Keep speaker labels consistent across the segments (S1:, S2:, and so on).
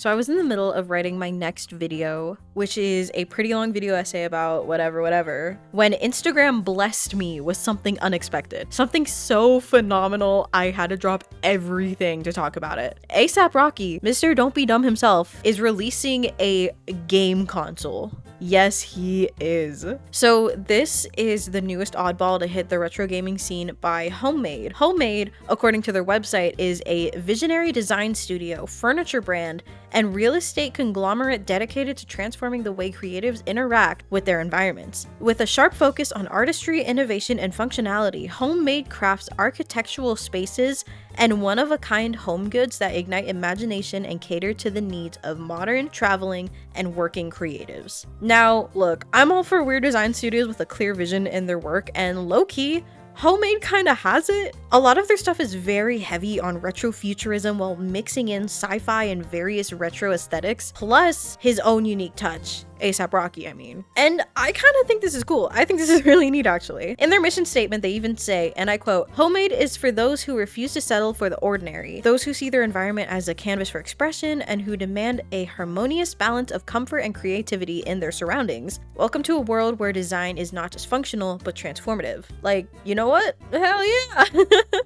S1: So I was in the middle of writing my next video, which is a pretty long video essay about whatever, when Instagram blessed me with something unexpected. Something so phenomenal, I had to drop everything to talk about it. A$AP Rocky, Mr. Don't Be Dumb himself, is releasing a game console. Yes, he is. So this is the newest oddball to hit the retro gaming scene by Homemade. Homemade, according to their website, is a visionary design studio, furniture brand, and real estate conglomerate dedicated to transforming the way creatives interact with their environments. With a sharp focus on artistry, innovation, and functionality, Homemade crafts architectural spaces and one-of-a-kind home goods that ignite imagination and cater to the needs of modern, traveling, and working creatives. Now, look, I'm all for weird design studios with a clear vision in their work, and low-key, Homemade kinda has it. A lot of their stuff is very heavy on retrofuturism while mixing in sci-fi and various retro aesthetics, plus his own unique touch. A$AP Rocky, I mean. And I kind of think this is cool. I think this is really neat, actually. In their mission statement, they even say, and I quote, "Homemade is for those who refuse to settle for the ordinary, those who see their environment as a canvas for expression, and who demand a harmonious balance of comfort and creativity in their surroundings. Welcome to a world where design is not just functional, but transformative." Like, you know what? Hell yeah!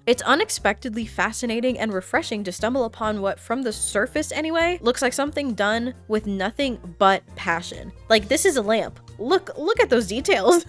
S1: It's unexpectedly fascinating and refreshing to stumble upon what, from the surface anyway, looks like something done with nothing but passion. Like, this is a lamp. Look at those details.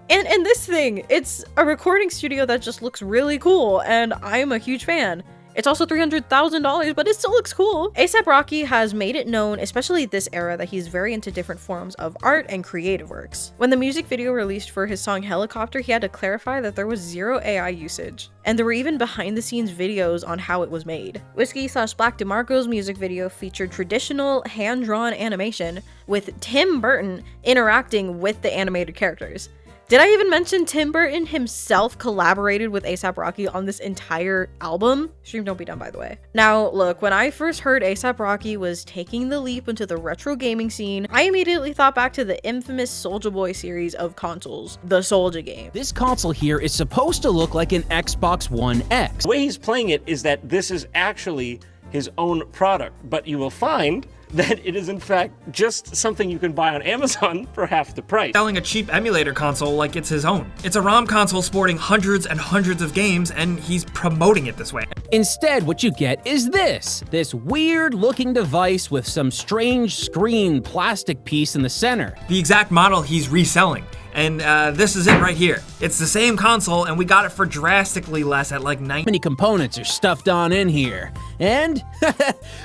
S1: and this thing, it's a recording studio that just looks really cool, and I'm a huge fan. It's also $300,000, but it still looks cool. A$AP Rocky has made it known, especially this era, that he's very into different forms of art and creative works. When the music video released for his song Helicopter, he had to clarify that there was zero AI usage. And there were even behind the scenes videos on how it was made. Whiskey/Black DeMarco's music video featured traditional hand-drawn animation with Tim Burton interacting with the animated characters. Did I even mention Tim Burton himself collaborated with A$AP Rocky on this entire album? Stream Don't Be Done, by the way. Now, look, when I first heard A$AP Rocky was taking the leap into the retro gaming scene, I immediately thought back to the infamous Soulja Boy series of consoles, the Soulja game.
S2: This console here is supposed to look like an Xbox One X.
S3: The way he's playing it is that this is actually his own product, but you will find that it is in fact just something you can buy on Amazon for half the price.
S4: Selling a cheap emulator console like it's his own. It's a ROM console sporting hundreds and hundreds of games, and he's promoting it this way.
S2: Instead, what you get is this weird looking device with some strange screen plastic piece in the center.
S4: The exact model he's reselling. And this is it right here. It's the same console, and we got it for drastically less at like
S2: Many components are stuffed on in here. And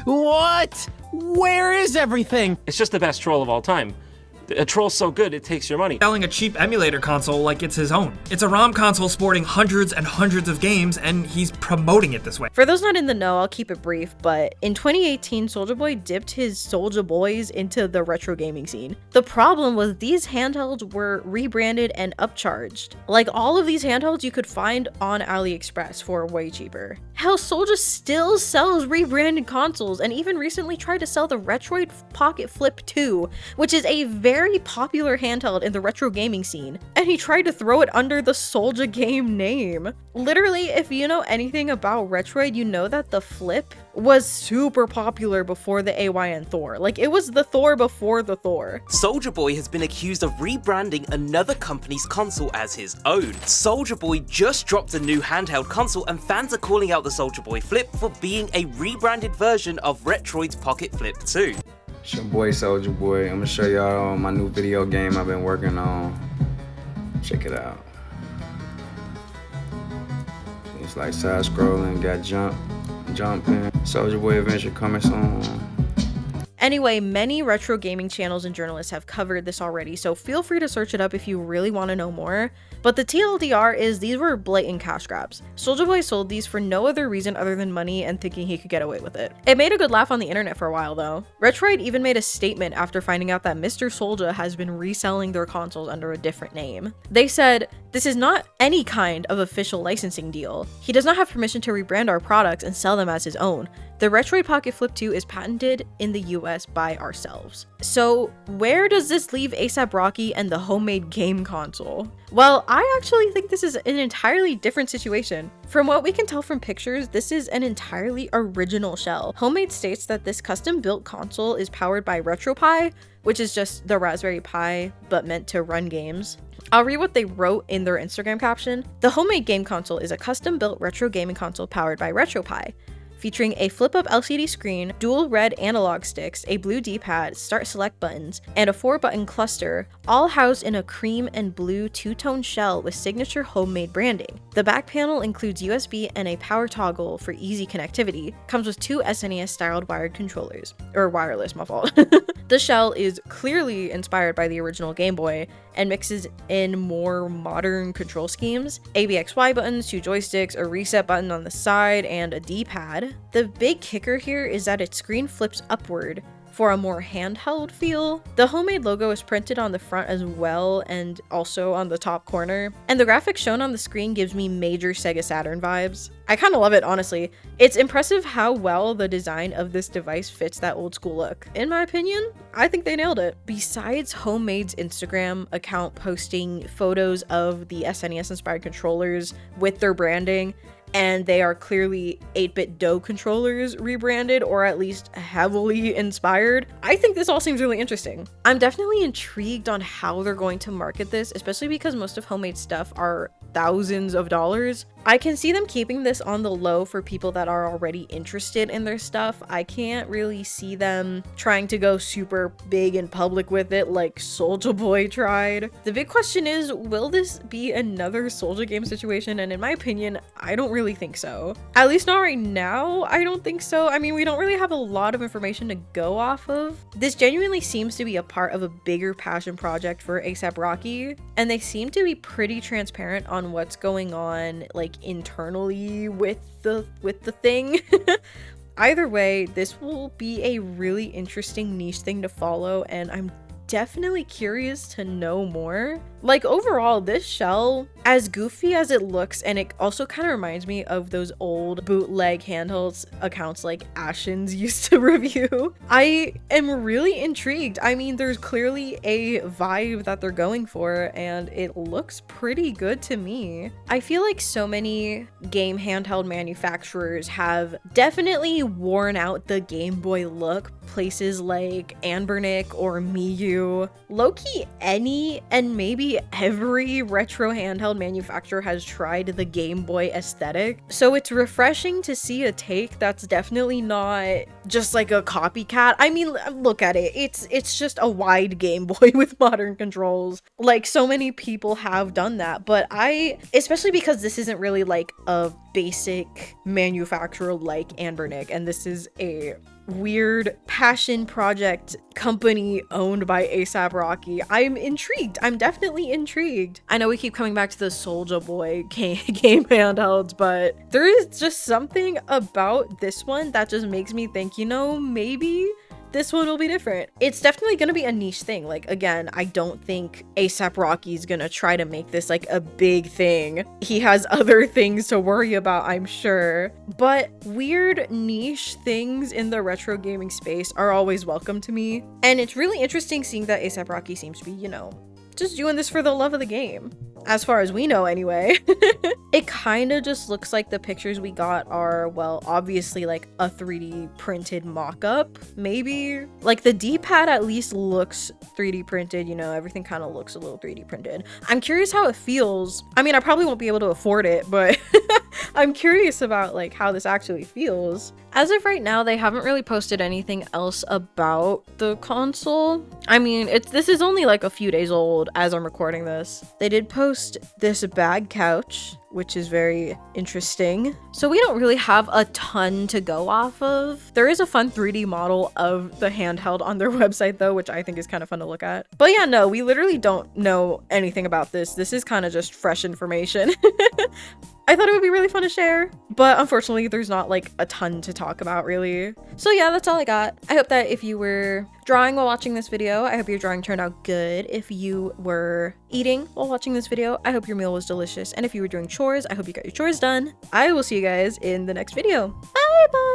S2: what? Where is everything?
S3: It's just the best troll of all time. A troll's so good, it takes your money.
S4: Selling a cheap emulator console like it's his own. It's a ROM console sporting hundreds and hundreds of games, and he's promoting it this way.
S1: For those not in the know, I'll keep it brief, but in 2018, Soulja Boy dipped his Soulja Boys into the retro gaming scene. The problem was these handhelds were rebranded and upcharged. Like all of these handhelds you could find on AliExpress for way cheaper. Hell, Soulja still sells rebranded consoles and even recently tried to sell the Retroid Pocket Flip 2, which is a very popular handheld in the retro gaming scene, and he tried to throw it under the Soulja game name. Literally, if you know anything about Retroid, you know that the Flip was super popular before the AYN Thor. Like, it was the Thor before the Thor.
S5: Soulja Boy has been accused of rebranding another company's console as his own. Soulja Boy just dropped a new handheld console, and fans are calling out the Soulja Boy Flip for being a rebranded version of Retroid's Pocket Flip 2.
S6: It's your boy Soulja Boy. I'm gonna show y'all my new video game I've been working on. Check it out. It's like side scrolling, got jumping. Soulja Boy adventure coming soon.
S1: Anyway, many retro gaming channels and journalists have covered this already, so feel free to search it up if you really want to know more. But the TLDR is these were blatant cash grabs. Soulja Boy sold these for no other reason other than money and thinking he could get away with it. It made a good laugh on the internet for a while though. Retroid even made a statement after finding out that Mr. Soulja has been reselling their consoles under a different name. They said, This is not any kind of official licensing deal. He does not have permission to rebrand our products and sell them as his own. The Retroid Pocket Flip 2 is patented in the US by ourselves. So where does this leave A$AP Rocky and the homemade game console? Well, I actually think this is an entirely different situation. From what we can tell from pictures, this is an entirely original shell. Homemade states that this custom-built console is powered by RetroPie, which is just the Raspberry Pi, but meant to run games. I'll read what they wrote in their Instagram caption. The homemade game console is a custom-built retro gaming console powered by RetroPie, featuring a flip-up LCD screen, dual red analog sticks, a blue D-pad, start select buttons, and a 4-button cluster, all housed in a cream and blue two-tone shell with signature homemade branding. The back panel includes USB and a power toggle for easy connectivity. Comes with 2 SNES-styled wired controllers. Or wireless, my fault. The shell is clearly inspired by the original Game Boy and mixes in more modern control schemes. ABXY buttons, 2 joysticks, a reset button on the side, and a D-pad. The big kicker here is that its screen flips upward for a more handheld feel. The homemade logo is printed on the front as well and also on the top corner. And the graphics shown on the screen gives me major Sega Saturn vibes. I kind of love it, honestly. It's impressive how well the design of this device fits that old school look. In my opinion, I think they nailed it. Besides Homemade's Instagram account posting photos of the SNES inspired controllers with their branding, and they are clearly 8-bit Do controllers rebranded, or at least heavily inspired, I think this all seems really interesting. I'm definitely intrigued on how they're going to market this, especially because most of Homemade stuff are thousands of dollars. I can see them keeping this on the low for people that are already interested in their stuff. I can't really see them trying to go super big in public with it like Soulja Boy tried. The big question is, will this be another Soulja game situation? And in my opinion, I don't really think so. At least not right now, I don't think so. I mean, we don't really have a lot of information to go off of. This genuinely seems to be a part of a bigger passion project for A$AP Rocky, and they seem to be pretty transparent on what's going on like internally with the thing. Either way, this will be a really interesting niche thing to follow, and I'm definitely curious to know more. Like, overall, this shell, as goofy as it looks, and it also kind of reminds me of those old bootleg handhelds accounts like Ashen's used to review. I am really intrigued. I mean, there's clearly a vibe that they're going for, and it looks pretty good to me. I feel like so many game handheld manufacturers have definitely worn out the Game Boy look. Places like Anbernic or Miyu. Low-key, any and maybe every retro handheld manufacturer has tried the Game Boy aesthetic. So it's refreshing to see a take that's definitely not just like a copycat. I mean, look at it. It's just a wide Game Boy with modern controls. Like, so many people have done that, but especially because this isn't really like a basic manufacturer like Anbernic, and this is a weird passion project company owned by A$AP Rocky. I'm intrigued. I'm definitely intrigued. I know we keep coming back to the Soulja Boy game handhelds, but there is just something about this one that just makes me think, you know, maybe this one will be different. It's definitely gonna be a niche thing. Like, again, I don't think A$AP Rocky's gonna try to make this like a big thing. He has other things to worry about, I'm sure. But weird niche things in the retro gaming space are always welcome to me. And it's really interesting seeing that A$AP Rocky seems to be, you know, just doing this for the love of the game. As far as we know, anyway. It kind of just looks like the pictures we got are, well, obviously like a 3D printed mock-up, maybe. Like, the D-pad at least looks 3D printed, you know, everything kind of looks a little 3D printed. I'm curious how it feels. I mean, I probably won't be able to afford it, but I'm curious about like how this actually feels. As of right now, they haven't really posted anything else about the console. I mean, this is only like a few days old as I'm recording this. They did post this bag couch, which is very interesting. So we don't really have a ton to go off of. There is a fun 3D model of the handheld on their website though, which I think is kind of fun to look at. But yeah, no, we literally don't know anything about this. This is kind of just fresh information. I thought it would be really fun to share, but unfortunately there's not like a ton to talk about really. So yeah, that's all I got. I hope that if you were drawing while watching this video, I hope your drawing turned out good. If you were eating while watching this video, I hope your meal was delicious. And if you were doing chores, I hope you got your chores done. I will see you guys in the next video. Bye bye.